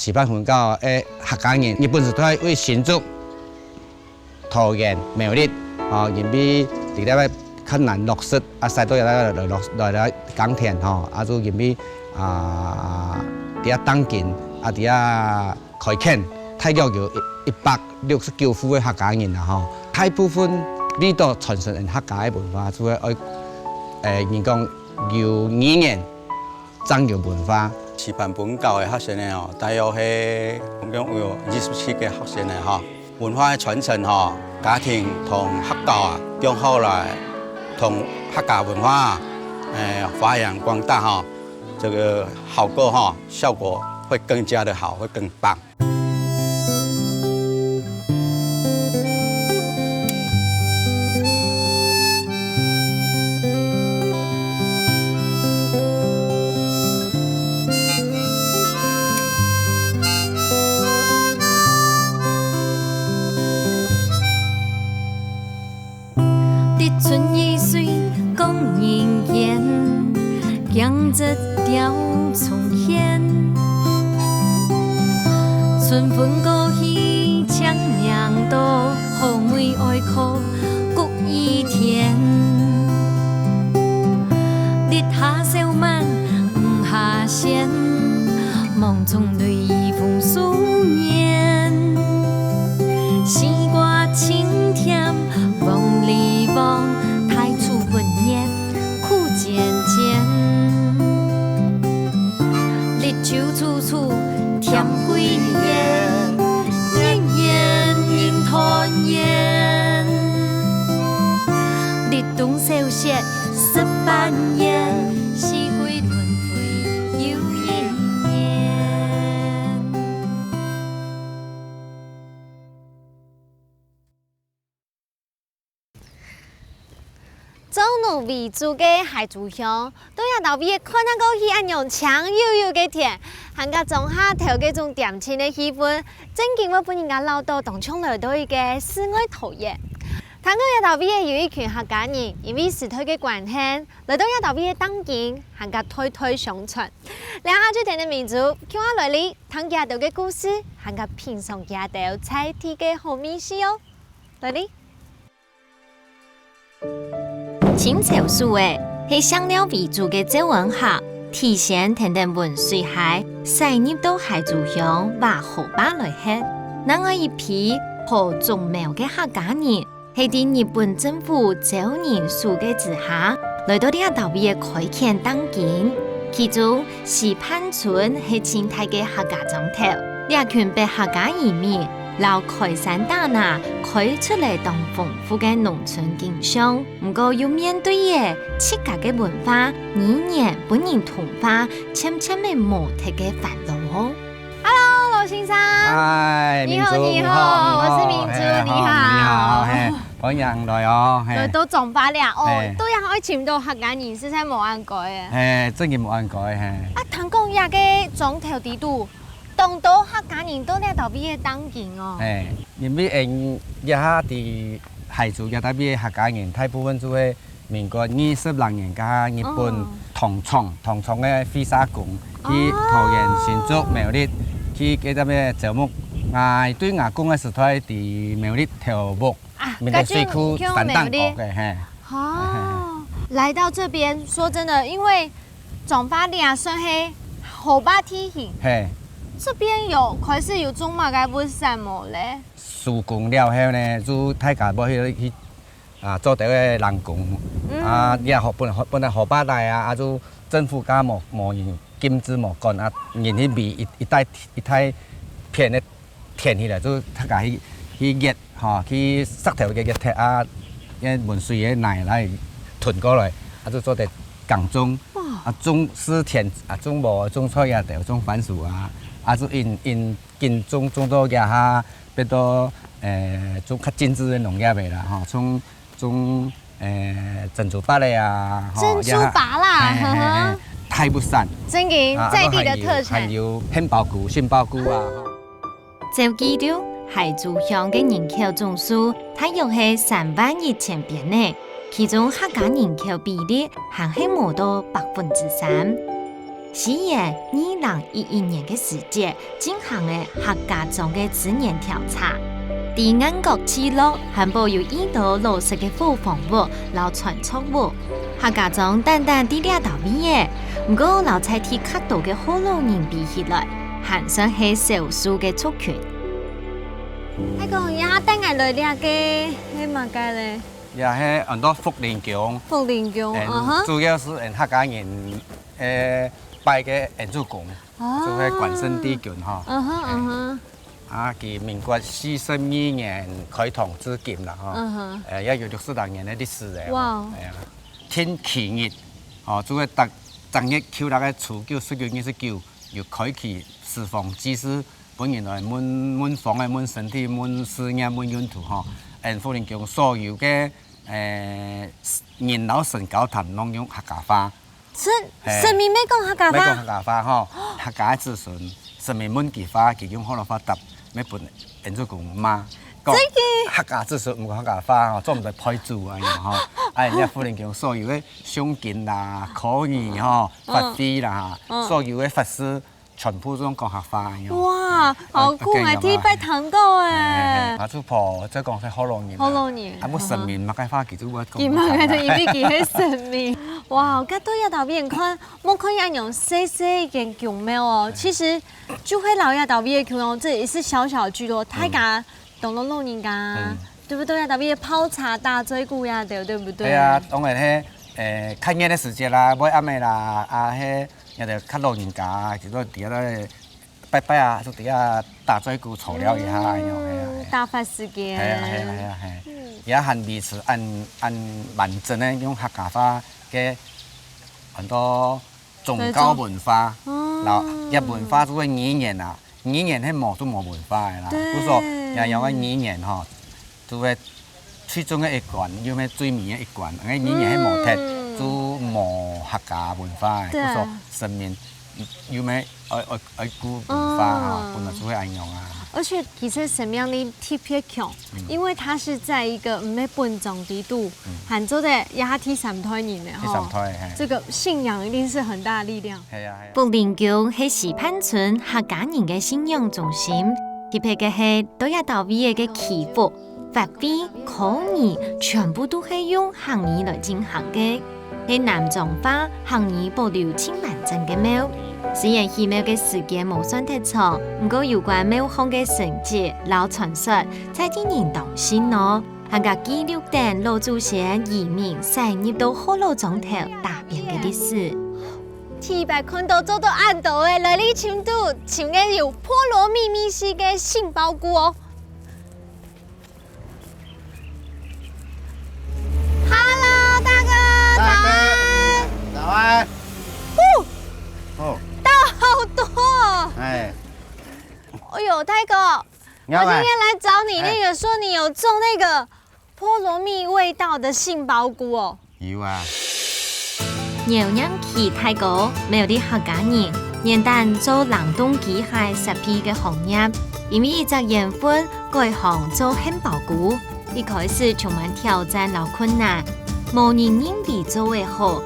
示范分教的客家人，日本是在为新竹、桃园、苗栗因为伫咧较难落实，使到来耕田就因为伫遐当建伫遐开垦，太久有169户的客家人啦大部分味道传承客家的文化，所以人讲有语言，长有文化。示范本教的学生呢大约係總共有27個學生的文化的傳承家庭同客家共好來，同客家文化發揚光大這個效果會更加的好，會更棒。春意水讲人言，养着条重现。春分过去，强娘多，后妹爱哭，谷一天。日下小满，雨下仙，梦中对一风素年。西瓜清甜，梦里梦。文言苦渐渐，日久处处甜归烟，年年人团圆。日冬小雪18年，四季轮回又一年。走路为主的海珠乡，都要到尾看那个去安样强悠悠的田，含个种下头嘅种甜情的气氛，正经要把人家捞到当冲来到一个室外陶冶。谈到要到尾有一群客家人，因为时代嘅关系，来到要到尾嘅当景，含个推推相传。两下就听的民族，叫我来哩，谈家头嘅故事，含个品尝家头菜地嘅好美食哦，来哩。清朝书诶，是香料为主的酒文化，体现田田文水海，塞入到海珠乡挖河坝来喝。另外一批和种苗的客家人，是伫日本政府招人数嘅之下，来到呢道边的开垦当景。其中是潘村是清代嘅客家庄头，呢群被客家移民。老开山打拿开出来当丰富嘅农村景象，不过要面对嘅自家嘅文化、语言本人同化，渐渐嘅磨脱嘅烦恼哦。Hello， 罗先生。嗨，你好，你好，我是明珠，你好。你好，欢迎来哦。来到中巴了哦，都要爱尋到客家人是在冇按改嘅。真嘅冇按改聽講呀嘅莊頭地度。當到客家人都咧到邊嘅當景哦。因為一下啲海珠一大邊客家人，大部分就係民國20年加日本同廠嘅飛沙工去桃園、新竹、苗栗去嗰啲咩招募，對外公嘅時代喺苗栗頭目，面對水庫散彈國嘅。來到這邊，說真的，因為中巴埕算係河壩地形。這邊開始有種乜嘅本山麼咧？施工了後呢，就大家要去做啲嘅人工，也本來河壩內就政府加冇人禁止冇幹人去圍一大片嘅田起來，就大家去熱去塞頭嘅熱鐵因文水嘅奶來囤過來，就做啲耕種，種絲田種無種菜種番薯就因種到嘅下，變到種較精緻嘅農業嘅啦，種珍珠芭嘅珍珠芭啦，太不散，正經在地的特產，還有杏鮑菇、杏鮑菇就記到海珠鄉嘅人口總數，大約係3萬1000邊呢，其中客家人口比例還係冇到3%。是耶，2011年嘅時節進行嘅客家莊嘅資源調查，第眼角記錄還保有依度老實嘅火房屋、老傳統屋，客家莊單單啲呢道味嘅，唔過老菜鐵卡度嘅好老人比起來，還算係少數嘅族群。那個也帶我來了嘅，係乜嘅咧？也係很多福林宮，福林宮，主要是客家人拜嘅原主公，就係關聖帝君哈。啊，佢民國42年開通至今啦，哈，也有60多年嘅歷史嘅。哇！係啊，天啟日，哦，就係正月9日嘅初9、19、29，又開啟侍奉祭祀，本人來滿房嘅滿身體、滿事業、滿用途哈。福林宮所有嘅人老神高談攏用客家話。神明咩講客家話？咩講客家話吼？客家子孫神明滿句話，佢用好多話答，咩本原主公罵。講客家子孫唔講客家話吼，做唔到派主啊樣吼。人家福林宮所有嘅誦經啦、口語吼、法會啦，所有嘅法師全部都用講客話樣。哇，好酷啊！第一擺聽到誒。阿祖婆即係講係好多年。好多年。啊，冇神明乜嘅話，其實我講。佢乜嘅就以為佢係神明。哇！咁多一道邊看，冇看一樣細細嘅宮廟哦。其實就會老一道邊嘅宮廟，這也是小小聚落，大家懂老老人家，對不對？一道邊泡茶打嘴鼓呀，對不對？係啊，當然係看夜嘅時節啦，買暗暝啦，啊係有啲較老人家，就到底下咧拜拜啊，就底下打嘴鼓嘈了一下咁樣係啊。大法時間。係啊。也很維持按完整咧用客家話嘅很多宗教文化，嗱，一文化都係語言啊，語言係冇都冇文化嘅啦。比如說又有個語言嗬，都係其中嘅一環，要咩最面嘅一環，嘅語言係冇踢，都冇客家文化嘅。比如說神明要咩愛古文化啊，本來就會咁樣啊。而且其實神廟你特別強，因為它是在一個唔係本種地度，喊做的也第三代人咧，吼，這個信仰一定是很大力量。係啊。福林宮係石畔村客家人嘅信仰中心，特別嘅係都一道位嘅祈福、法會、口語，全部都係用客語來進行嘅，係南莊話客語保留千萬整嘅廟。雖然寺廟嘅時間冇算太長，不過有關廟方嘅神蹟、老傳說，在啲人當心咯。客家記錄等老祖先移民駛入到好老莊頭大變嘅歷史。第一擺看到做到暗道嘅來歷程度，像嘅有波羅蜜密式嘅杏鮑菇哦。Hello， 大哥，早安。早安。哦。好多哦！哎呦，大哥，我今天來找你，那個說你有種那個波羅蜜味道的杏鮑菇哦。有啊。牛娘期太高，沒有啲客家人，現但做冷凍機械食品嘅行業，因為一隻緣分改行做杏鮑菇，一開始充滿挑戰和困難，冇人認比做為好。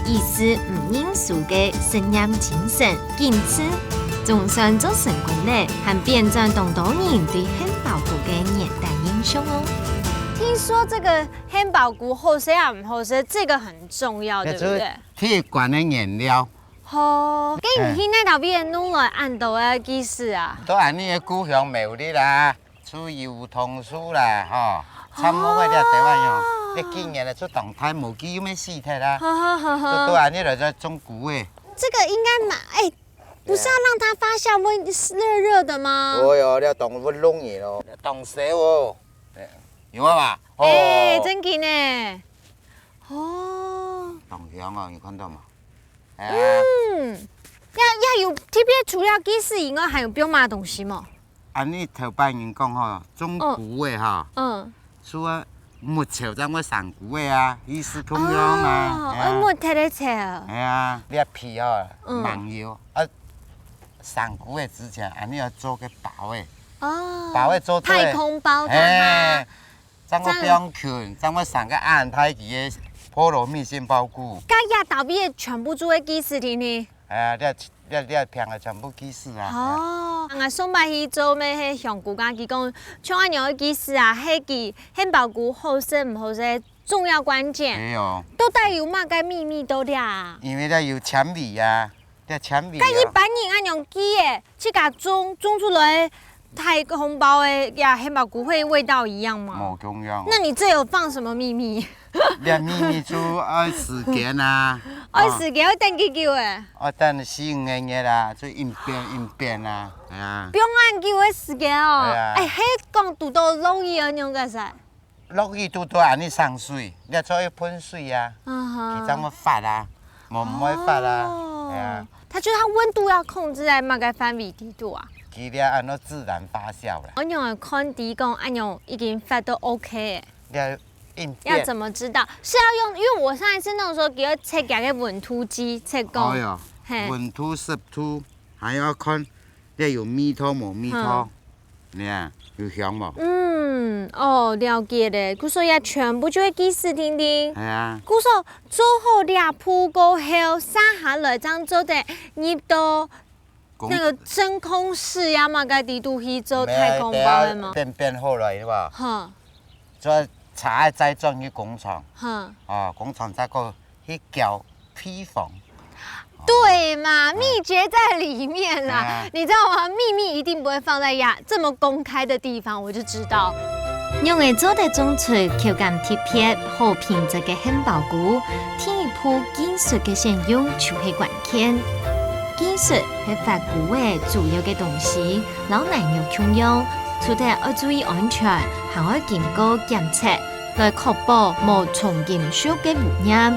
意思唔認輸嘅信念精神，堅持，總算做成功咧，還變成當多人對杏鮑菇嘅年代印象哦。聽說這個杏鮑菇好食啊唔好食，這個很重要，對不對？鐵管嘅原料。哦，咁唔去那道邊弄來按道嘅技師啊？都按你嘅故鄉苗栗啦，出油桐樹啦，吼，參考嗰啲台灣樣。你今年嚟出動態無機有咩事態啦？都按你來做種菇誒。這個應該買，不是要讓它發酵溫熱熱的嗎？哦喲，你動物弄嘢咯，動手哦。有啊嘛？真勁呢。哦。動香啊，你看到嗎？要有特別除了技師以外，還有標碼東西嗎？按你頭擺人講吼，種菇誒吼，除啊。木潮怎個上菇嘅啊？意思咁樣啊？木睇得潮。係啊，呢一皮哦，盲腰啊，上菇嘅之前，你要做個包嘅。哦。包嘅做太空包的哈。怎個兩拳，怎個上個安排佢嘅波羅蜜杏鮑菇。家下倒邊全部做嘅技師聽呢？哎呀，你平的全部鸡翅啊。哦，啊，送白去做咩？迄上古家己讲，像安样的鸡翅啊，迄个汉堡骨好食唔好食，重要关键。没有，都带有嘛个秘密都俩。因为它有甜味啊，这甜味。跟一般人安样鸡的，去甲种出来，太空包的呀汉堡骨会味道一样吗？冇共样。那你这有放什么秘密？你秘密就爱时间啊。爱时间要等几久的？等4、5日啦，就应变啦，系啊。不用按久的时间哦。对啊哎，迄讲拄到落雨安样个噻？落雨拄安尼上水，你做要喷水啊，嗯其怎么发啊？唔会发啊，系啊。它就是它温度要控制在嘛个范围底度啊。其了按照自然发酵啦。安样的看底讲安样已经发都 OK 的。你要应变。要怎么知道？是要用，因为我上一次弄的时候给我测价个温度计测讲。哦哟，嘿温度、湿度，还要看你有米土冇米土，你啊有香冇？哦，了解嘞。故说也全部就会记死听听。系啊。故说做好俩铺过后，撒下来，这样做的入到那个真空室呀嘛，个底度去做太空包的嘛。变好来是吧？哈再茶再装去工厂，哈。工厂再个去搅批缝。对嘛，秘诀在里面啦，啊你知道吗？秘密一定不会放在这么公开的地方，我就知道。用来做的种出口感特别、好品质的汉堡骨，添一步技术的使用就是关键。技术是发骨的主要的东西，老难要运用，除了要注意安全，还要经过检测，来确保无重金属的污染。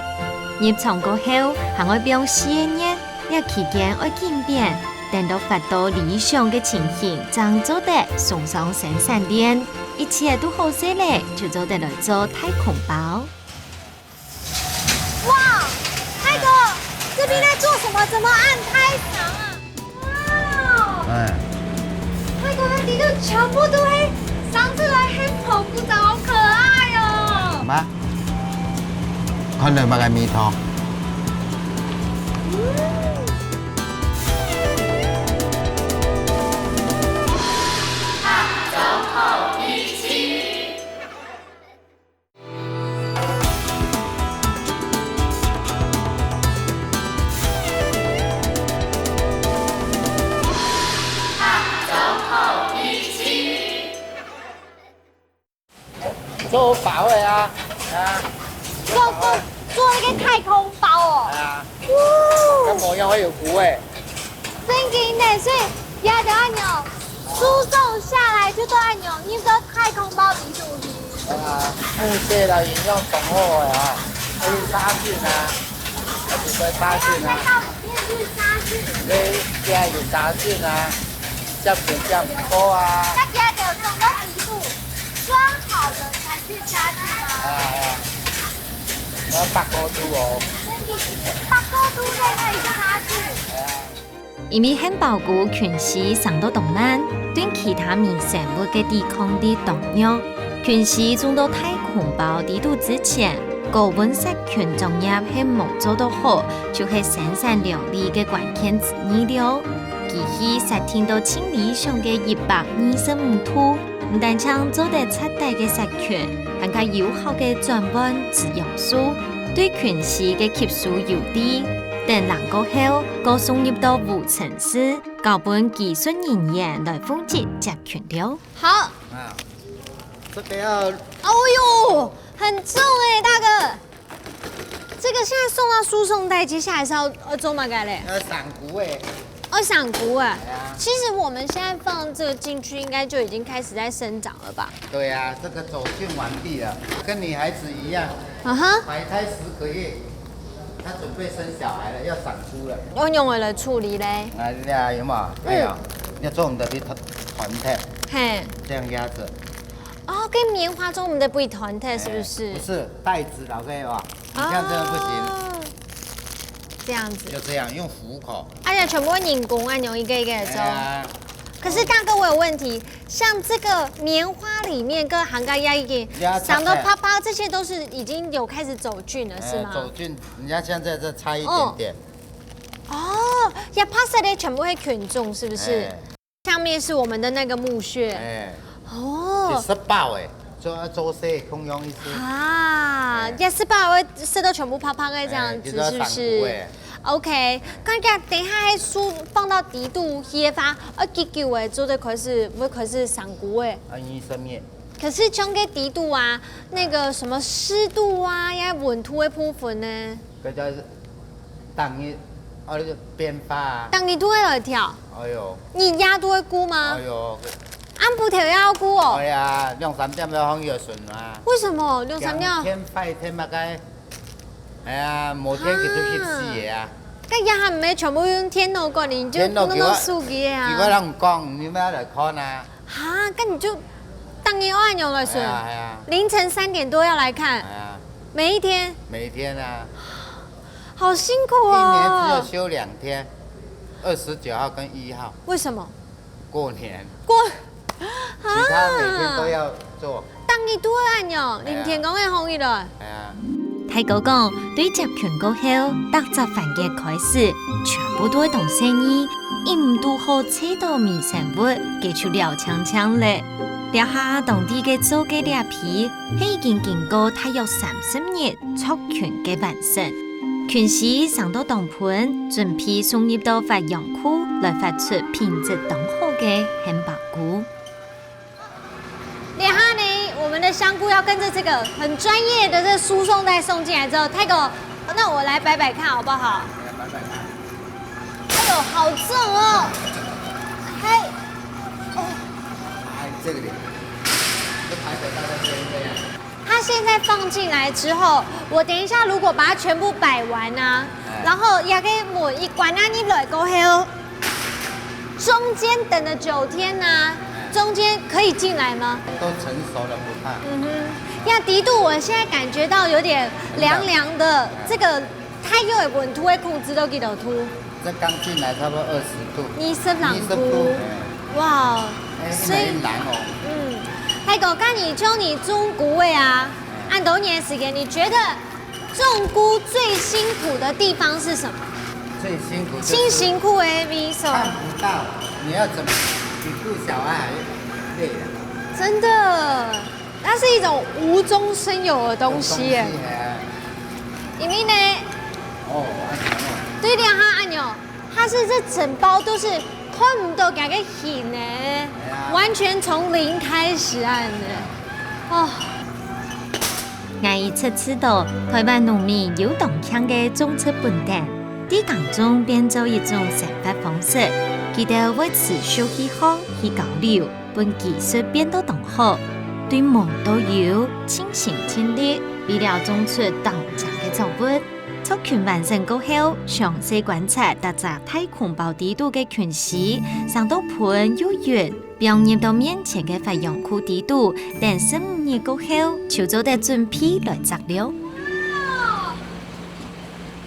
入场过后，还要用4热，这期间要渐变，等到发到理想的情形，才做得送上生产链。一切都好势嘞，就做得来做太空包。哇，泰哥，这边在做什么？怎么按太长啊？哇，泰哥的底度全部都会长出来汉堡骨头，好可爱哦。嘛？看到嘛个米土。做好饱的啊！做一个太空包哦。啊，哇，模样会有骨诶。真紧的，所以也得按钮输送下来，就都按钮你个太空包底度去。这啦，营养丰富的啊，可以杀菌啊，而且会杀菌啊。到里面去杀菌。你现在有杀菌啊，这不这样多啊。那第二个整个底度装好的才去杀菌吗？我8个度哦。8个度在那里杀菌。因为汉堡骨全是上到动慢，对其他微生物的抵抗力动弱。全是种到太空包底度之前，高温杀菌作业是冇做到好，就是生产料理的关键之一了。其实杀菌到清理上的125度，唔但将做得彻底的杀菌，更加有效的转换滋养素，对菌丝的吸收有利。等冷过後，個送入到無塵室，交本技術人員來負責集權了。好，这个要哦呦，很重哎，大哥。这个现在送到输送带，接下来是要做嘛改嘞？要散骨诶。赏菇哎对啊。其实我们现在放这个进去，应该就已经开始在生长了吧？对啊，这个走训完毕了，跟女孩子一样，啊哈，怀胎10个月，她准备生小孩了，要长菇了。用来处理嘞。啊，你看有冇？哎呀，要做我们的团体，嘿，这样压着。哦，跟棉花中我们的不一团体是不是？不是袋子，老哥吧？你这样真的不行。哦这样子，就这样用虎口。而且全部人工按钮一个一个的做。啊，可是大哥，我有问题，像这个棉花里面跟涵盖压一点长得啪啪，这些都是已经有开始走菌了，是吗？走菌，人家现在这差一点点。哦，呀，帕塞的全部会群众是不是？上面是我们的那个墓穴。哎，哦。是爆哎，做些空用一些。啊，也是把会色都全部啪啪的这样子，是不是？OK， 刚刚等一下还书放到底度野发，结局诶做的可是不可是上古诶。医生面。可是像个底度啊，那个什么湿度啊，也稳土的部分呢？嗰叫当你变化啊。当你都会来跳。哎呦。你压都会估吗？哎呦。按不条要估哦。哎呀，2-3點要放藥順啊。为什么2-3點？天快天乜嘅？哎呀，冇天佢都翕死嘅啊！咁也係唔係全部用天路過嚟，你就不能數嘅啊？如果人講，你咪嚟看啊！哈，咁你就當夜按用來算。係啊。凌晨3點多要來看。係啊。每一天。每天啊。好辛苦哦。一年只有休2天，29號跟1號。為什麼？過年。其他每天都要做。當夜都會按用，連天公嘅紅日來。係啊。太哥講，對集團過後，特集環節開始，全部都會同生意，因唔都好車到微生物，寄出了槍槍咧。聊下當地嘅做嘅獵皮，係已經經過大約30年促權嘅完成。權時上到當盤，準備送入到發揚區，來發出品質當好嘅漢堡菇。連下呢，我們的香菇要跟着這個很專業的這個輸送帶送進來之後，泰哥，那我來擺擺看好不好？擺擺看。哎呦，好重哦！還哦，哎，這個裡，這排水大概就是這樣。它現在放進來之後，我等一下如果把它全部擺完啊，然後也給門一關啊，你來過後，中間等了9天啊。中間可以進來嗎？都成熟了，不怕。嗯哼，呀，底度我現在感覺到有點涼涼的，這個它又有溫度會控制到幾多度？這剛進來差不多20度。20度。哇，所以難哦。嗯，泰哥，剛你教你種菇味啊，按多年時間，你覺得種菇最辛苦的地方是什麼？最辛苦。辛苦哎，為什麼？看不到，你要怎麼？比顧小孩還累啊！真的，它是一種無中生有的東西耶。因為呢，對的，它按鈕，它是這整包都是看唔到嘅個hình呢，完全從零開始按的。哦，我一直知道台灣農民有動向嘅種植本地，地當中變做一種生活方式。佢哋會持續去學去交流，本技術變得更好，對忙都有傾心傾力，為了種出當獎嘅作物。促權完成過後，詳細觀察特集太空包地度嘅權勢，上到盤又圓，表現到面前嘅發揚區地度，等15年過後，就做得準備來摘了。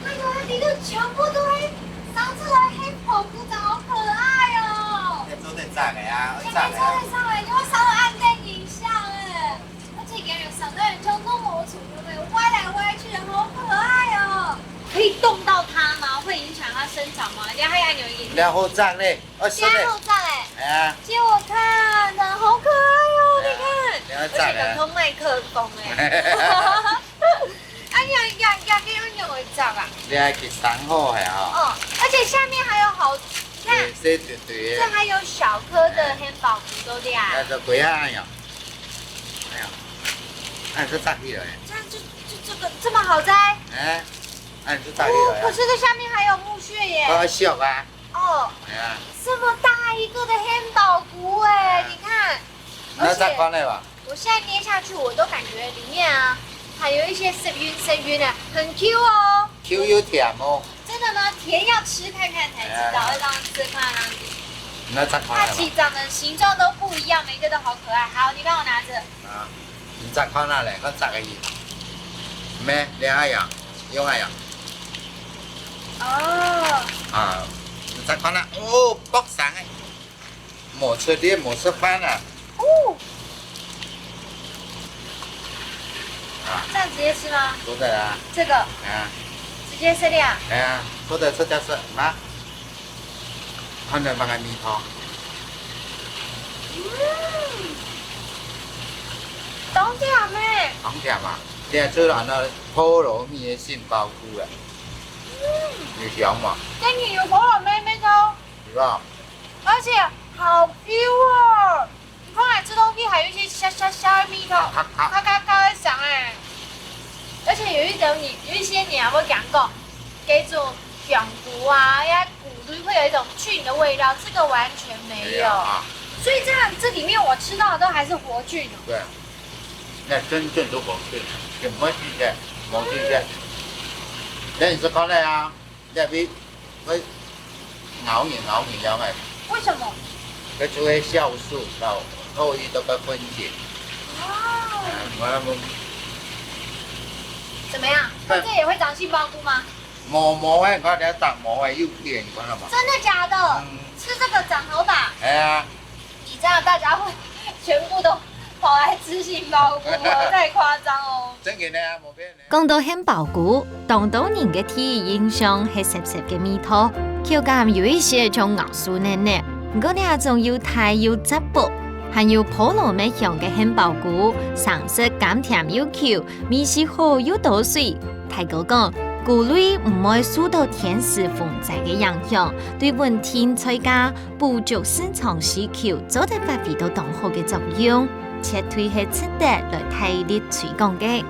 那個地度全部都係上次來黑跑菇長，好可愛哦！做得炸嘅呀，做得上來，因為上了暗燈影像哎，而且感覺上的人就那麼粗的，歪來歪去，好可愛哦！可以動到它嗎？會影響它生長嗎？你還要扭一點。然後炸嘞，20嘞。然後炸嘞。係啊。借我看，好可愛哦！你看，而且有通麥克風哎。哎呀，給我扭一張啊！你還給3號係啊？哦，而且下面還有好，你看，對對對。這還有小顆的漢堡菇都亮。那就鬼啊！哎呀，哎呀，哎，這炸起了哎。這樣就這個這麼好摘？哎，哎，這炸起了呀。可是這下面還有木屑耶。小啊。哦。哎呀。這麼大一個的漢堡菇哎，你看。那炸寬了吧？我現在捏下去，我都感覺裡面啊。還有一些生暈的，很 Q 哦。Q 有甜哦。真的嗎？甜要吃看看才知道，要這樣吃看看。那炸寬了吧？它其實長的形狀都不一樣，每個都好可愛。好，你幫我拿着。啊，你炸寬了嘞，我炸個魚。咩？你還要？有還要？哦。啊，你炸寬了，哦，爆上哎，冇吃的，冇吃飯了。哦。這樣直接吃嗎？做的啊。這個。啊。直接吃掉。哎呀，做的這叫什麼？看到那个米汤，懂点咩？红点嘛，现在做完了菠萝蜜的杏鲍菇啊，有香嘛，跟你有菠萝妹妹哦，是吧？而且好 Q 哦！你看来吃东西还有一些虾的蜜头，咔咔咔的响哎。而且有一些你还会讲过，给种香菇啊，呀骨类会有一种菌的味道，这个完全没有。所以这里面我吃到的都还是活菌哦。对，那真正的活菌，就没菌的，没菌的。那你是讲嘞啊？你比会咬你了没？为什么？佢做嘅酵素就可以得个分解。哦，我怎么样？对这也会长杏鲍菇吗？磨嘅，我哋搭磨嘅要變，你講啦嘛。真的假的？吃这个长头发？係啊，你这样大家会全部都跑来吃杏鲍菇了，太夸张哦。整件咧冇俾人。講到杏鲍菇，當到人嘅體驗印象係濕濕嘅味道，口感有一些像咬酥嫩嫩。嗰兩種又大又質薄，還有菠蘿蜜香嘅杏鲍菇，上色甘甜又 Q， 味是好又多水。大哥講，菇類唔會受到甜食風災嘅影響，對穩定菜價、補足市場需求，做得發揮到當好嘅作用，切推係值得來大力推廣嘅。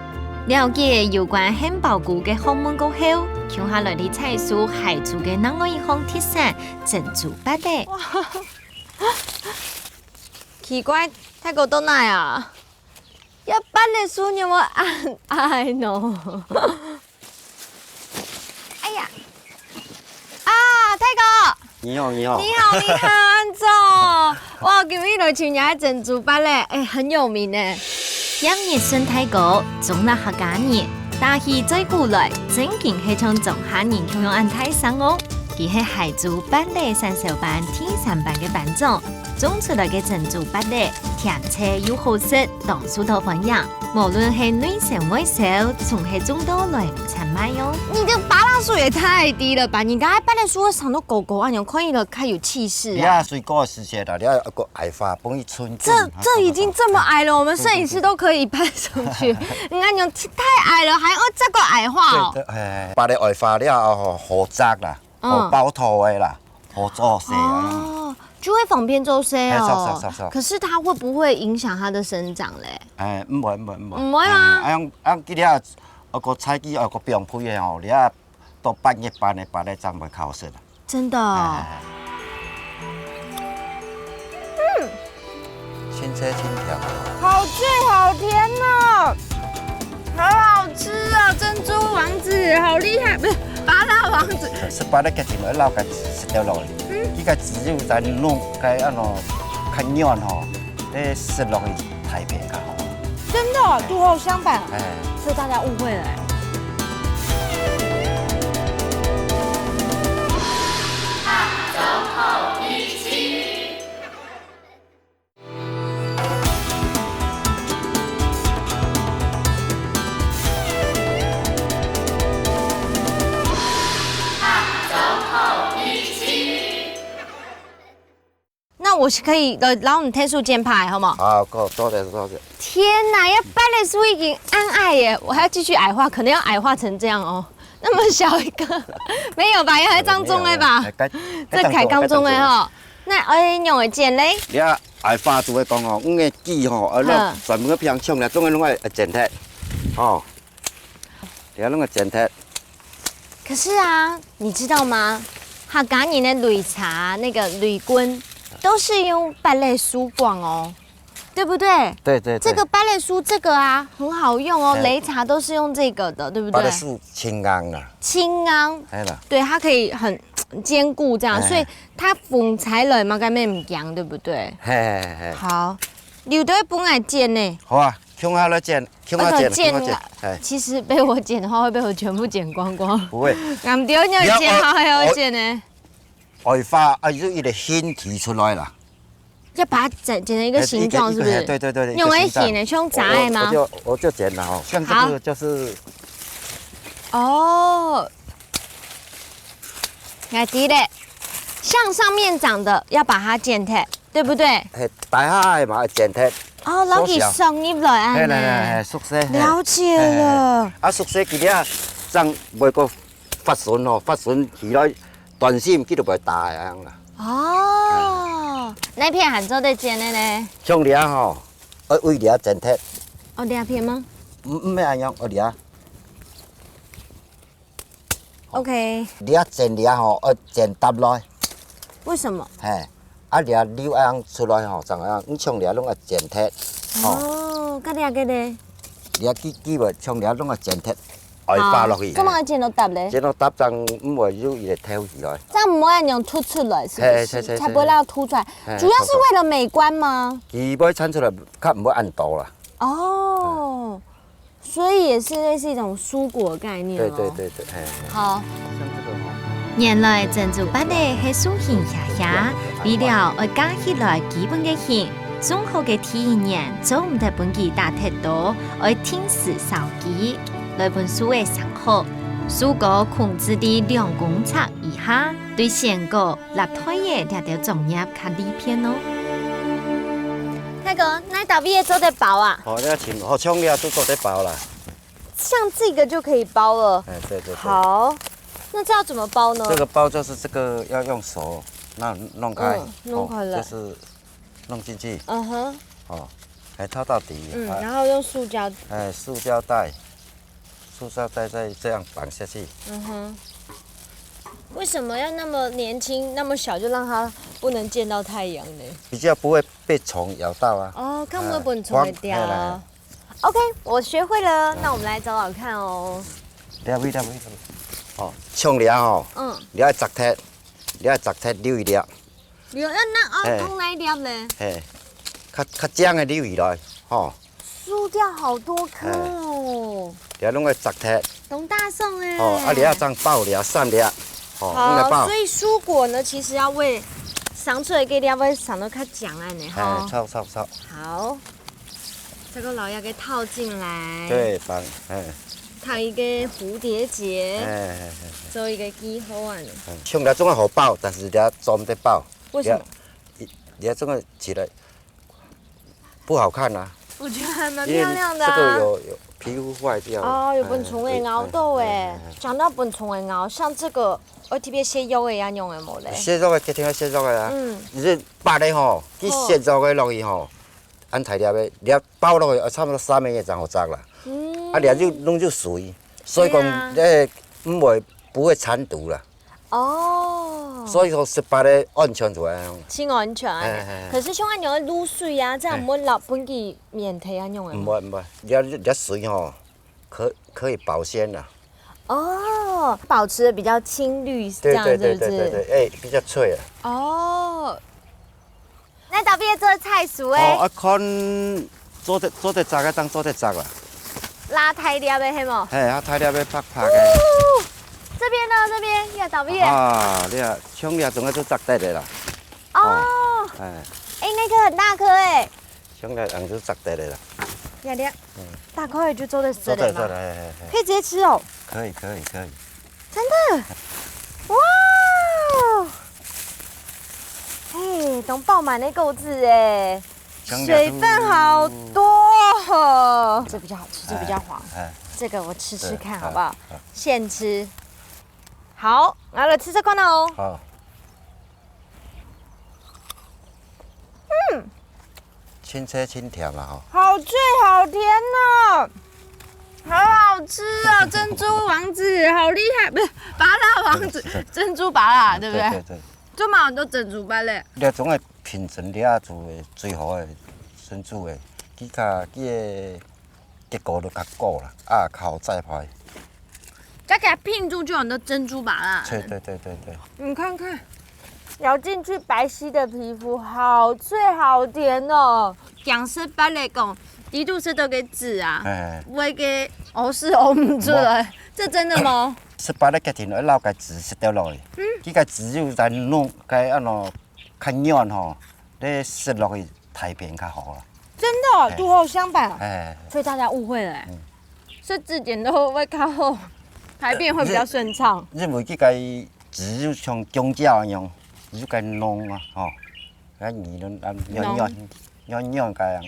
了解有關杏鲍菇嘅學問過後，接下來的菜蔬係做嘅另外一項特產珍珠芭樂。奇怪，泰國都奈啊？一班的書有冇按愛呢？哎呀！啊，泰哥！你好，你好。你好，安總。哇，今日來全家珍珠芭樂，很有名呢。陽熱生態高，種辣客家人，但係再過來，正經係從種下人向用安泰生哦。佢係海珠芭樂三小班、天三班嘅班種，種出來嘅珍珠芭樂，甜脆又好食，當屬到歡迎。無論係女生外銷，從係種到來唔參賣喲。你的芭樂樹也太低了吧！你剛才芭樂樹上到狗狗啊，你看了太有氣勢你啊！啊，水果的時節啦，你啊個矮花幫你春。這已經這麼矮了，我們攝影師都可以拍上去。你看你太矮了，還要這個矮化哦。芭樂矮花了後好窄啦，好包土的啦，好做勢啊。哦，就會方便做些哦。是可是它會不會影響它的生長嘞？唔會。唔會嗎？佢哋個菜機個標配嘅吼，你啊到半夜班嘅芭樂真袂靠實啦。真的。清澈清甜。好脆好甜哦，好好吃啊！珍珠王子好厲害，不是芭樂王子。是芭樂嘅甜咪撈緊食掉落嚟，依個只要在弄嘅按咯較軟吼，你食落去太平較好。真的，肚後相反。哎。所以大家誤會了。那我是可以撈你睇數箭牌，好冇？好，多謝。天哪，要芭樂樹已經安矮耶，我還要繼續矮化，可能要矮化成這樣哦。那麼小一個，沒有吧？要喺當中的吧？這開當中的吼。那用的剪嘞？你啊，矮花就會講哦，我嘅枝吼，啊，全部個平衝咧，總係攏會剪脫，哦，你啊，攏會剪脫。可是啊，你知道嗎？客家人的擂茶那個擂棍，都是用芭樂樹廣哦。對不對？對。這個芭樂樹這個啊，很好用哦，擂茶都是用這個的，對不對？芭樂樹輕硬啦。輕硬。係啦。對，它可以很堅固這樣，所以它縫起來嘛，該咩唔癢，對不對？係。好，留到本來剪呢。好啊，向下來剪，向下剪。其實被我剪的話，會被我全部剪光光。不會。唔對，你剪好還要剪呢。外花啊，要一個線提出來啦。要把它剪成一個形狀，是不是？對。用來剪的，是用炸的嗎？我就剪了哦，像這個就是。哦。我知咧，像上面长的要把它剪脱，对不对？嘿，大下的嘛要剪脱，哦，老给送入来嘿安嘿，呢。熟悉。了解了。啊，熟悉佢哋长袂个发顺吼，发顺起来断线，佢就袂大样啦。哦，那片喊做得剪的呢？像掠吼，为掠剪脱，哦，两片吗唔要安样，掠？OK，掠剪掠吼，剪搭来，为什么？嘿，啊掠溜样出来吼，怎样？你像掠拢要剪脱，吼，哦，个俩个呢？掠几袂像掠拢要剪脱，爱扒落去。咁么剪到搭咧？剪到搭张唔会就伊会挑起来。这样不会用凸出来，是不嘿是？嘿才不会让它凸出来。嘿主要是为了美观吗？伊要产出来，较唔会按度啦。哦，所以也是类似一种蔬果概念对哦。对对对，嘿。好，像这个吼。原来珍珠芭蕾是塑形下下，为了要加起来基本的形，综合的体验做唔得本期大太多，要天时扫机，来本书的上好，蔬果控制在2公尺以下，对鲜果、立体的两条重要较利片哦。那个那倒闭也做得薄啊，哦，那青好葱的都做得包啦。像这个就可以包了。哎，对对对。好，那这要怎么包呢？这个包就是这个要用手弄开，弄开了就是弄进去，嗯哼，哦，还套到底。然后用塑胶，哎，塑胶袋再这样绑下去。嗯哼。为什么要那么年轻、那么小就让它不能见到太阳呢？比较不会被虫咬到啊。哦，看不本虫会掉光啊。OK， 我学会了，那我们来找找看哦。了解。哦，冲掠吼，掠摘脱，掠摘脱溜一粒，那空那一粒呢？嘿，较脏的溜起来，吼，输掉好多颗哦。掠拢要摘脱，董大宋哎。哦，啊掠脏爆掠散掠，哦，用来好，爆所。以蔬果呢，其实要为长出来给粒要长得较强安呢哎，哈。炒。好，这个老要给套进来。。对，放，哎，套一个蝴蝶结，哎，做一个记号啊。冲掠总要好爆，但是掠做唔得爆。为什么？掠这个起来不好看啊，我觉得还蛮因为漂亮的这个啊。有皮肤坏掉。哦，有笨虫会咬到哎。讲到笨虫会咬，像这个我特别些肉的要用的冇嘞。蟹肉的，ketting的蟹肉的啊。嗯。你这白的吼，去蟹肉的落去吼，按大粒的掠包落去，差不多3个月才好摘啦。啊，掠就弄就水，所以讲不会残毒啦。哦。所以说18的安全就安样。清安全啊。可是像安用的卤水啊，这样唔会老本地面体安用的。唔会，掠水吼，可以保鲜啦。哦，保持的比较青绿，这样是不是？对，哎，比较脆啊。哦。那倒闭做菜熟诶，哦，啊，看做得杂个当做得杂啦。拉太粒的系冇？嘿，啊，太粒要拍的。这边呢？这边要倒闭。啊，你啊，冲掠总要做杂得的啦。哦。哎，那个很大颗哎。冲掠用做杂得的啦。呀呀，大颗的就做得吃的吗？嘿，可以直接吃哦。可以。真的？哇！嘿，都爆满那购字哎，水分好多。这比较好吃，这比较黄。这个我吃吃看好不好？现吃。好，来了，吃这块哦。好。清脆清甜嘛吼。好脆好甜哦，好好吃啊！珍珠王子好厉害，不是芭乐王子，珍珠芭乐对不对？对。这么多珍珠芭乐。掠种的品种掠做的最好的珍珠的，佢的结构都较固啦，啊，口再派。再给它拼住就有很多珍珠芭乐。对。你看看。咬进去白皙的皮肤，好脆好甜哦！讲实白来讲，低度是都给籽啊，不会给熬是熬唔出来，这真的吗？18的家庭要捞个籽食掉落去，佢个籽就在弄个安怎较软吼，你食落去太便较好啦。真的，土后相反。哎，所以大家误会了，是字典都会靠后，排便会比较顺畅。认为这个籽就像姜胶一样。就该弄啊，吼，该你都软个样。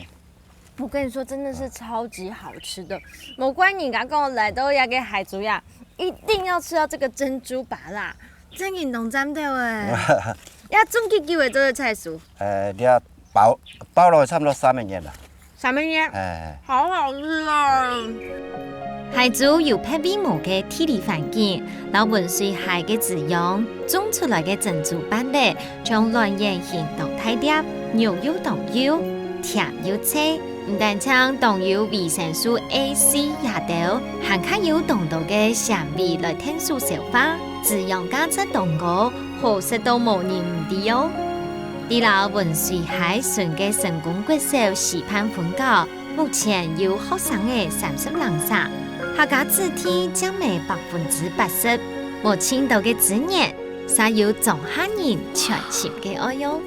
我跟你说，真的是超级好吃的。某关你刚跟我来到亚给海族呀，一定要吃到这个珍珠拔辣，真运动站的哎。呀，总计几位做的菜蔬？你要包了差不多300年了。300年？好好吃啊！海族有配比无嘅地理环境，老温水海嘅滋养，种出来嘅珍珠斑粒，将卵叶形到太碟，牛油冻油，甜又脆。唔但将冻有维生素 A、C 也到，还卡有冻到嘅香味来添素消化，滋养价值冻高，好食到无人唔知哦。啲老温水海纯嘅成功国手示范分教，目前有学生嘅30人上。客家子弟将美80%，无青岛嘅子年，才有中下人全心嘅爱哟。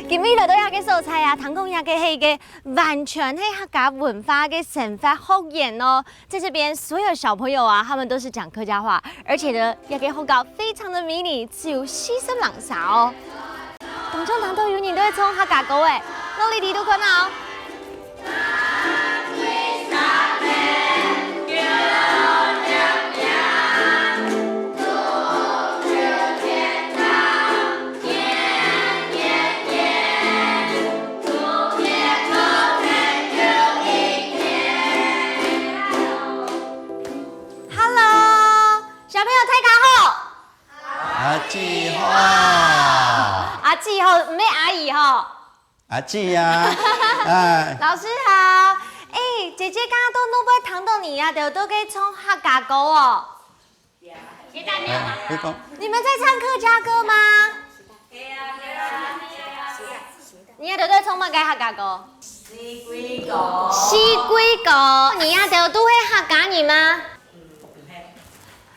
今日来到亚嘅素菜啊，唐讲亚嘅係嘅完全係客家文化嘅生活學言哦。在這邊所有小朋友啊，他們都是講客家話，而且呢，亞嘅學校非常的迷你，只有40人啥哦。當中堂都有人都會從客家歌誒，努力啲都看啊！阿姊好，阿姊好，唔係阿姨吼。阿姊呀，哎，老師好，姐姐剛剛都弄不糖到你呀，都可以唱客家歌哦。你講，你們在唱客家歌嗎？你呀，都在唱乜嘅客家歌？四龜歌。四龜歌，你呀，都會客家語嗎？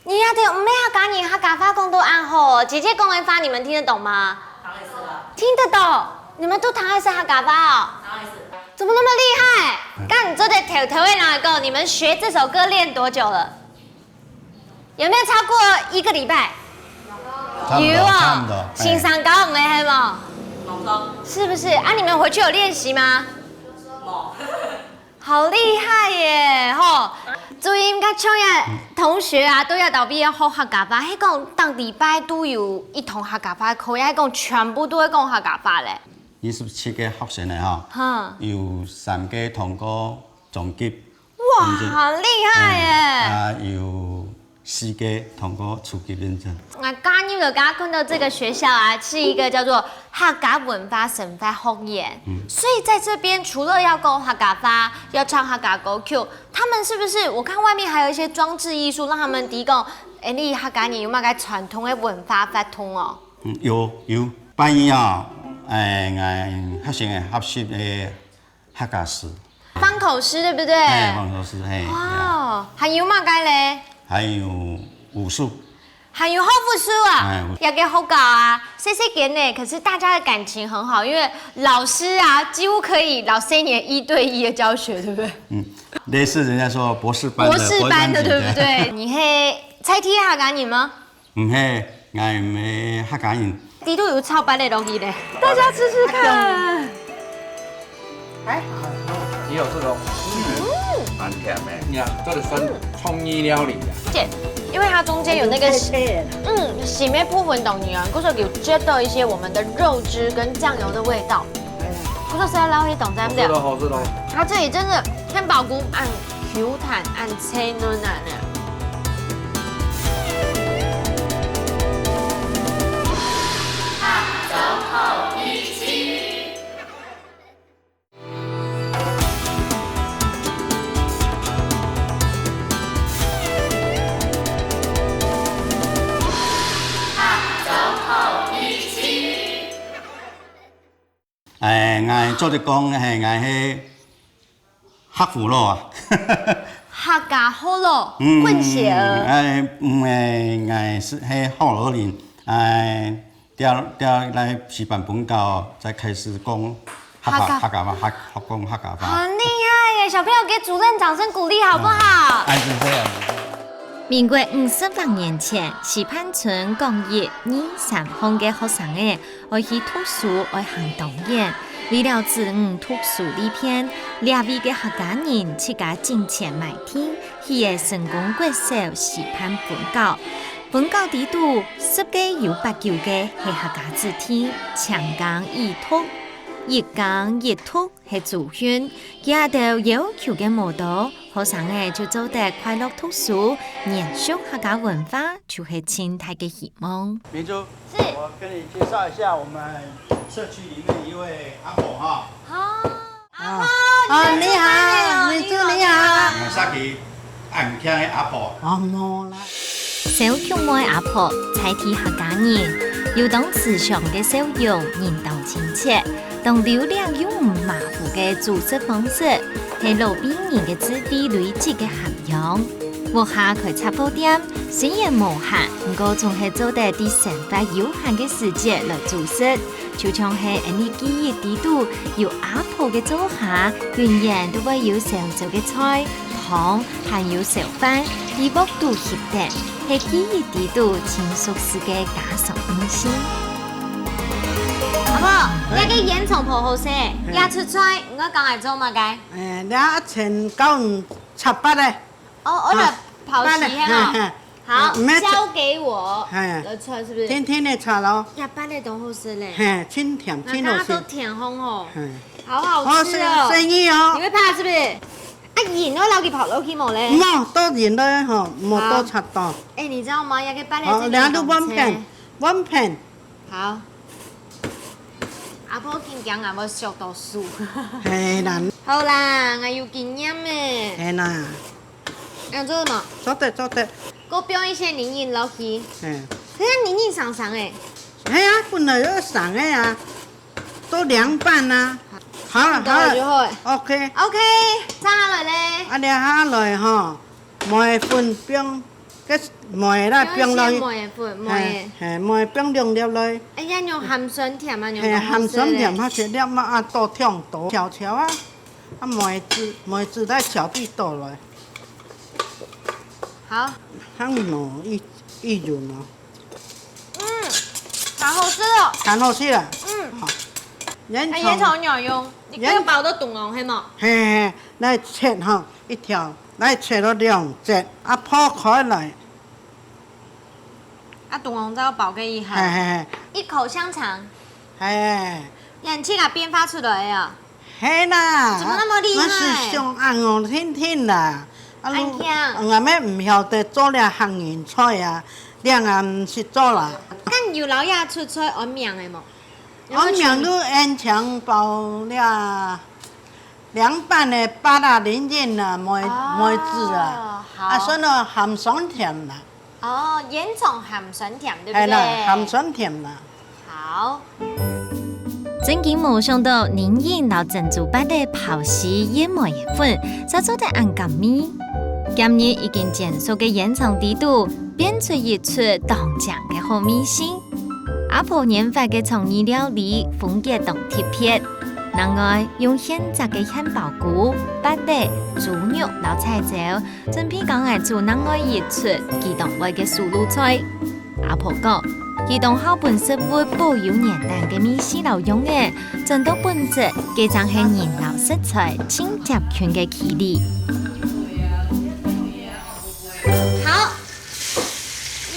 你呀，唔係客家語，客家話講都啱好。姐姐講嘅話，你們聽得懂嗎？聽得懂。你們都唐愛是客家話哦？怎麼那麼厲害？剛你做的頭頭會哪個？你們學這首歌練多久了？有沒有超過1個禮拜？有啊，情商高沒係嗎？是不是啊？你們回去有練習嗎？好厲害耶！吼，注意，甲唱嘅同學啊，都要到畢業學客家話。迄講當禮拜都有一堂客家話課，迄講全部都會講客家話咧。27個學生嚟哈，有3個通過中級，哇，好厲害耶！有4個通過初級認證。剛你就剛剛看到這個學校啊，是一個叫做客家文化生活學院，所以在這邊除了要講客家話，要唱客家歌曲，他們是不是？我看外面還有一些裝置藝術，讓他們提供你客家人有乜嘅傳統嘅文化發通哦？有，半夜啊，學生嘅學習嘅客家詩，方口詩對不對？方口詩，哇，還有乜嘅咧？還有武術。還有後附書啊，要給學校啊，細細點呢。可是大家的感情很好，因為老師啊，幾乎可以老3年1對1的教學，對不對？類似人家說博士班的，對不對？你係猜題客家人嗎？唔係，我唔係客家人。地都有超白的東西的，大家吃吃看。也有這種，蠻甜的。呀，這是算創意料理的。因為它中間有那個洗面部分等於啊，嗰時有接到一些我們的肉汁跟醬油的味道。嗰時在撈起凍仔唔好吃的。它這裡真的漢堡菇按 Q 彈按脆嫩啊呢。我做的講係我係客服咯啊，客家好咯，混血兒。唔係我係後老年，調來示範本教，再開始講客家話，學講客家話。很厲害耶！小朋友給主任掌聲鼓勵好不好？是這樣。民國50多年前，西潘村講業2、3項嘅學生誒，愛去讀書愛行動演，為了支援讀書里片，2位嘅客家人自家掙錢買天，去嘅成功接受西潘本教。本教地度10個有8、9個係客家子弟，長江義讀。一講一讀係祖訓，也都要求嘅模道，學生誒就做得快樂讀書，延續客家文化，就是清大嘅希望。明珠，我跟你介紹一下我們社區裡面一位阿婆哈。好，你好，明珠你好。沙琪，暗腔嘅阿婆。冇啦。小鄉妹阿婆，採體客家人，要當慈祥嘅笑容，人道親切。當流量又唔馬虎嘅組織方式，係老邊人嘅智慧累積嘅涵養。我下開茶鋪店，雖然無限，不過仲係做得啲成法有限嘅時節來做事。就像係你記憶地度有阿婆嘅做下，永遠都會有小做嘅菜、湯，還有小飯，啲屋都協定，係記憶地度親屬事嘅家常溫馨。阿婆，你個煙囱鋪好食，也出菜，唔該講嚟做乜嘅？2,978咧。哦，我嚟跑時係好，唔係交給我。係來菜是不是？天天的炒咯。 100粒都好食咧。嘿，清甜，那清好它都食。甜烘哦，嘿，好好吃哦。生意哦你。會拍是不是？啊，鹽我留佢跑落去冇咧。冇多鹽咧吼，冇多擦多。哎，你知道嗎？有個百粒哦，真兩都1片。好。阿婆見講啊，要熟到熟。係啦，好啦，我有經驗誒。係啦，要做什麼？做得。我標一些黏黏落去。係。佢係黏黏上上誒。係啊，本來要散嘅啊，都涼拌啊。好啦，到了就好。 OK。 OK，揸下來咧。啊，你下來吼，梅粉冰，cái梅啦冰落去。梅粉梅。係梅冰涼入來。哎呀，用鹹酸甜啊，用係鹹酸甜，它切粒嘛啊多甜多條條啊，啊梅子在小臂倒來，好。香濃一潤咯，好好吃哦。很好吃啦。好，煙煙囱有用，你這個包都凍了，係冇？嘿，來切吼一條，來切到兩隻，啊破開來，啊，凍了再包給伊嘿下。嘿一口香腸，嘿，氧氣啊變發出來啊！嘿啦，怎麼那麼厲害我是上暗哦天啦，啊暗腔我咩唔曉得做了行園菜啊，兩個唔識做啦。咁有老爺出菜按名嘅冇？我名都煙腸包了涼拌的八大零件啊，梅子啊，好啊，所以呢鹹酸甜啦，哦，煙囱鹹酸甜，對不對？係啦，鹹酸甜啦。好。真經冇想到黏黏到珍珠般的刨絲煙梅嘅粉，就做得暗咁味。今日已經建熟嘅煙囱地度，變出一出當醬嘅好味線。阿婆研發嘅創意料理，風格同特別。另外用現摘嘅漢堡菇、八粒、豬肉、老菜椒，準備講嚟做另外一出機動味嘅素魯菜。阿婆講。機動好本食物保有年代嘅米絲流用嘅，真到本質，佢就係人流食材親集權嘅起理。好。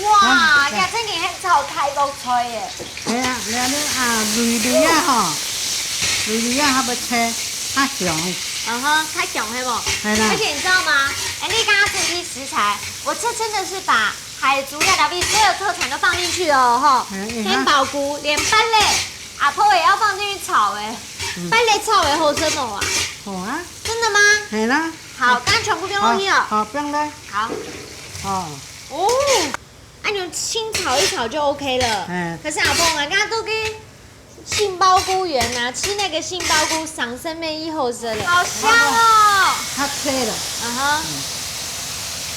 哇！呀，真係係炒泰國菜嘅。係啊，你啊雷啊嗬，雷啊係咪切它香？太香係冇？係啦而且你知道嗎？哎，你剛剛這批食材，我這真的是把海竹亞達比所有特產都放進去了哈，天寶菇連八粒，阿婆也要放進去炒哎，八粒炒哎好生哦啊！好啊，真的嗎？係啦。好，剛剛全部丟落去了。好，不用咧。好。哦。哦，按你清炒一炒就 OK 了。嗯。可是阿婆，我剛剛都跟杏鮑菇園啊，吃那個杏鮑菇上身面以後生嘞，好香哦。它脆了。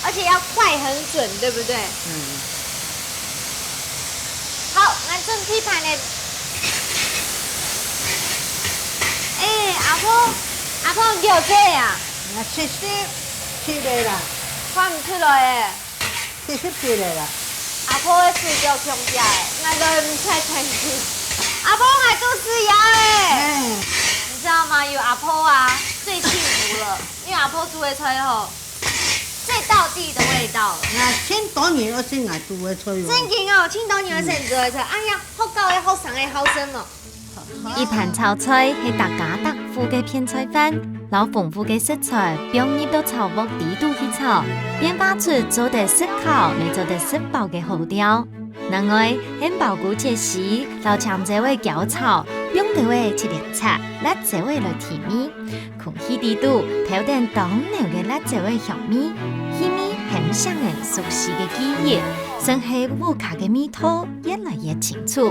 而且要快很準，對不對？好，那正批盤嘞。阿婆叫這呀？切的啦。看唔出來誒。70岁了啦。阿婆的水叫强家的，那个唔太开心。阿婆还做饲养哎，哎，你知道吗？有阿婆啊，最幸福了，因为阿婆煮的菜吼，最道地的味道了。那千多年我先来煮的菜哦。真劲哦，青岛年的先做的菜，哎呀，好高的、好上的、好生哦。一盘炒菜係大家特富嘅片菜飯，攞豐富嘅食材放入到炒鍋底度去炒，變化出做得食烤、未做得食飽嘅好調。另外，杏鮑菇切絲，撈長這位攪炒，用到位切點菜、辣椒位來提味，空氣底度調點當牛嘅辣椒位香味，氣味很香嘅熟悉嘅記憶。生氣烏卡嘅味道越來越清楚，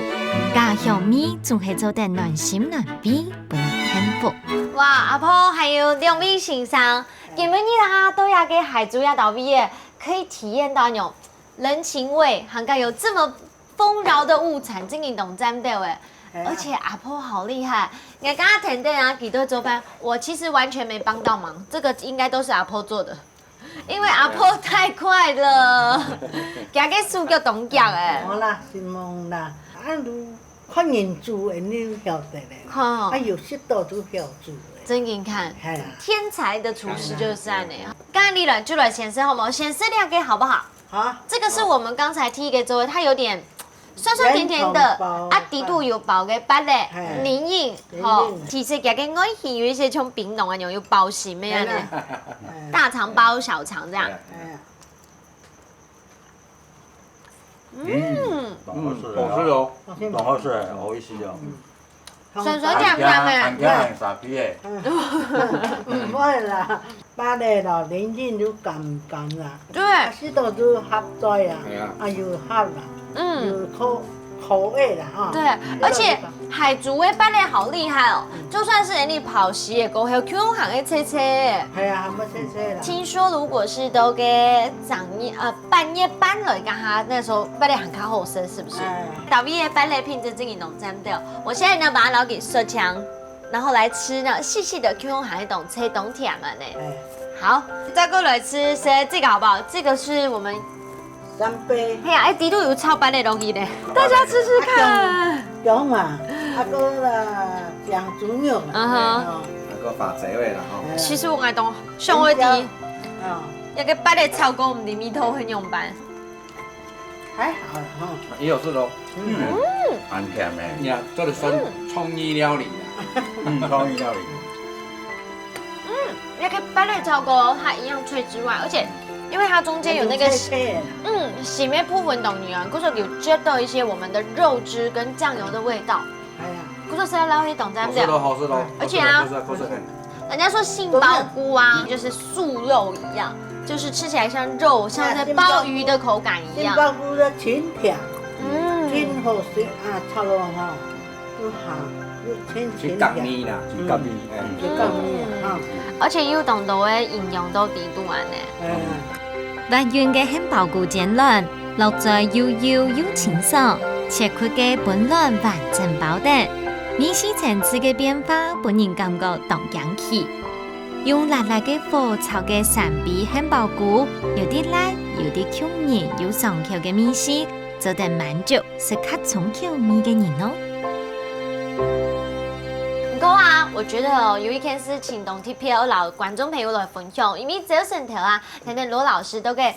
家鄉味仲係做得暖心暖胃，本人幸福。哇，阿婆还有兩位先生，今日啊都要給海珠呀到畢業，可以體驗到那種人情味，還敢有這麼豐饒的物產，真係懂佔到誒。而且阿婆好厲害，我剛剛聽到啊幾對做飯，我其實完全沒幫到忙，這個應該都是阿婆做的。因為阿婆太快了，今個數叫懂腳誒。我啦，是忙啦，如看人煮的，你曉得咧。看，有識到都曉煮的。真給你看，係啊。天才的廚師就是這樣的。剛剛你來就來顯示好冇？顯示兩個好不好？好。這個是我們剛才提給周圍，它有點酸酸甜甜的，啊，底度有包嘅巴嘞，黏硬，吼，其實夾嘅外形有一些像檳榔啊，有包心咩樣的，大腸包小腸這樣。好吃哦，然後是好意思哦。酸酸甜甜嘅。傻逼誒。唔會啦，巴嘞咯，年紀都咁啦。對。識到都合在啊，啊又合啦，有口味啦哈。對，而且海竹味巴嘞好厲害哦，就算是人哋跑西嘅過後，佢行嘅車車。係啊，乜車車啦。聽說如果是都給半夜搬來，跟他那時候巴嘞很較好吃，是不是？導畢業巴嘞品質真係能佔掉。我現在呢把它撈給麝強，然後來吃呢細細的 Q 行一懂切懂甜嘛呢。好，再過來吃這個好不好？這個是我們三杯。哎呀，底度有炒巴嘞東西的，大家吃吃看。有嘛，啊個啦醬豬肉啦。那個發仔味啦吼。其實我愛懂上位啲，一個巴嘞炒過唔啲米頭很用版。還好啦哈。也有這種，蠻甜的。你看做的算創意料理啊，創意料理。那個巴嘞炒過它一樣脆之外，而且因為它中間有那個洗面鋪粉等於啊，嗰種有接到一些我們的肉汁跟醬油的味道。係啊。嗰種是要撈一懂這樣子。好吃咯。而且啊，人家說杏鮑菇啊，就是素肉一樣，就是吃起來像肉，像在鮑魚的口感一樣。杏鮑菇的清甜，清好食啊，炒落哈，又好又清甜。是咖喱啦，是咖喱，是咖喱啊。而且又懂得嘅營養都底度完呢。滑潤嘅杏鮑菇煎卵，落在油又清爽，切開嘅本卵完整包蛋。米絲層次嘅變化，本人感覺當洋氣。用辣辣嘅火炒嘅三皮杏鮑菇，有啲辣，有啲 Q 黏，有上口嘅米絲，做得滿足食客重口味嘅人哦。不過啊，我覺得哦，有一件事情同 TPL 老觀眾朋友來分享，因為這神頭啊，等等羅老師都給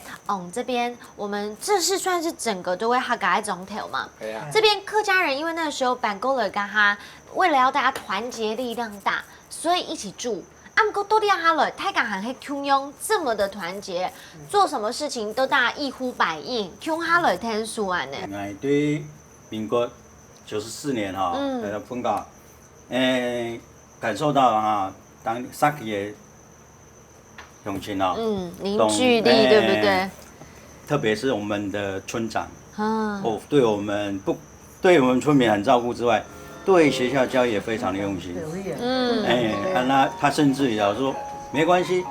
這邊我們這是算是整個都會客家總頭嘛。對啊。這邊客家人因為那個時候辦夠了跟他，為了要大家團結力量大，所以一起住。不過多啲下來，太港行係窮樣這麼的團結，做什麼事情都大家一呼百應，窮下來聽書啊呢。對民國94年哈，來到本港。感受到哈，當沙基的鄉親哦，凝聚力對不對？特別是我們的村長，對我們村民很照顧之外，對學校教育也非常的用心。那他甚至也說沒關係，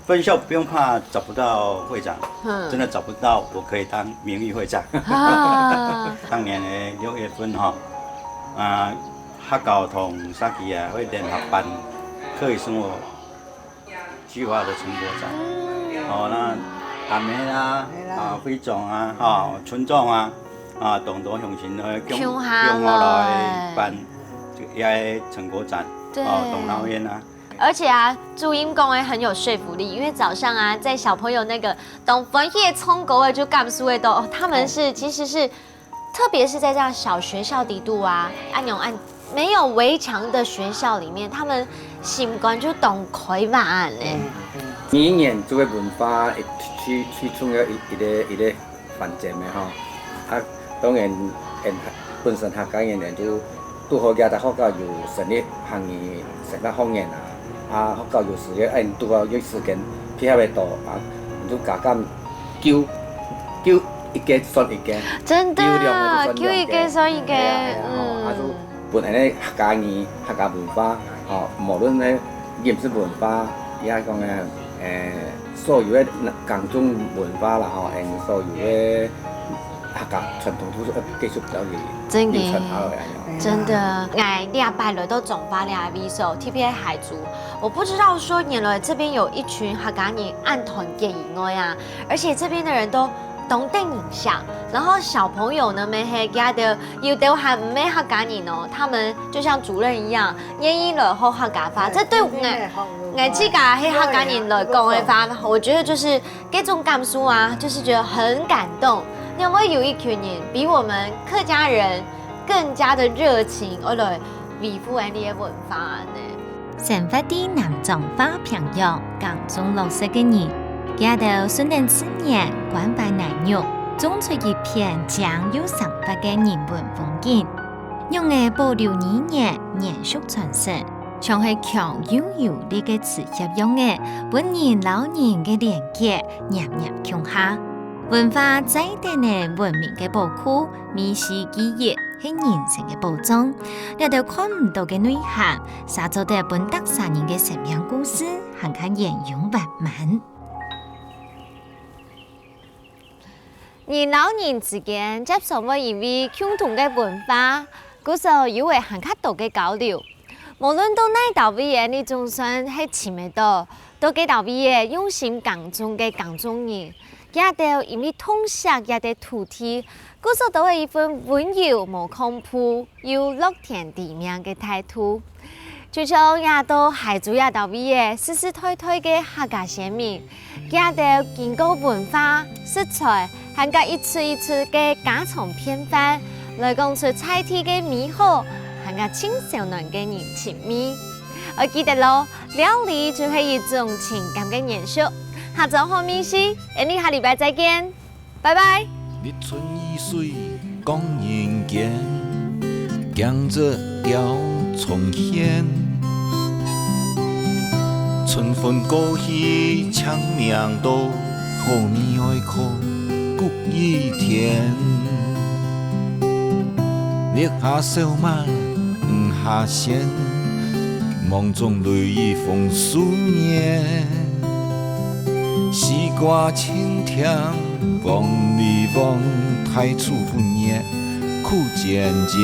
分校不用怕找不到會長，真的找不到，我可以當名譽會長。當年的6月份哈，客家同沙基啊會聯合辦課餘生活計劃的成果展，那阿妹啦，会长啊，村长啊，同道向前去向下我来办这个也成果展，对董老院啊。而且啊，注音功也很有说服力，因为早上啊，在小朋友那个懂分叶葱狗的就干苏味都，他们是其实是，特别是在这样小学校底度啊，没有围墙的学校里面，他们习惯就懂开板嘞。年年这个文化会去创了一个环境的吼，当然本身客家人就拄好家大学校有成立行业成立方言学校有时间拄好有时间配合会多就加减叫一家算一家，真的，叫一家算一家，就本来咧客家语、客家文化，无论咧饮食文化，也讲所有的港中文化啦，所有的客家传统都是继续了真的，真的，哎，两百了都总发俩 V 手 TPA 海族，我不知道说原来这边有一群客家人按团结以外呀，而且这边的人都懂得影响，然后小朋友呢，没黑家的有的还没客家人哦，他们就像主任一样，愿意了后客家话，这对我自家黑客家人来讲的话，我觉得就是这种感受啊，就是觉得很感动。你有没有一群人比我们客家人更加的热情，而来维护我们的文化呢？生活在南庄花平洋港中落实的人，家到顺天之年关怀男女，种出一片强有生活的人文风景，用来保留语言延续传承，像是强有有力的磁吸用的本人老人的连结，渐渐强下。文化在地的文明的保护，美食记忆是人生的保障。那条看唔到的内涵，沙造的本地三人的生命故事，很看沿用慢慢。人老人之间接受么因为共同的文化，故时有会很较多的交流。无论到哪道位的，你总算系前面到几道位的用心讲中的讲中人。也得因为通识也得土地，故所都有一份温柔无恐怖又乐天地命的态度。就像也都海族也到位的世世代代的客家先民，也得经过文化色彩，含个一次一次的家常便饭，来讲出菜地的美好，含个青少年的人情味。我记得咯，料理就係一種情感的延續。下週好美食，你下禮拜再見，拜拜。日春雨水講人間，江浙調重現，春風過去長命道，後面愛靠谷雨天，烈下小馬唔下線，夢中淚雨風思念。西瓜青甜，望里望太初不念，苦渐渐。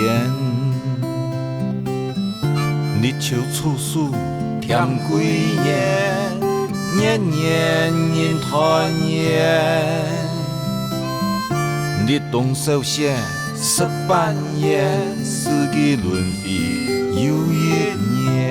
日秋处暑甜归年，年年人团圆。日冬收线18年，四季轮回又一年。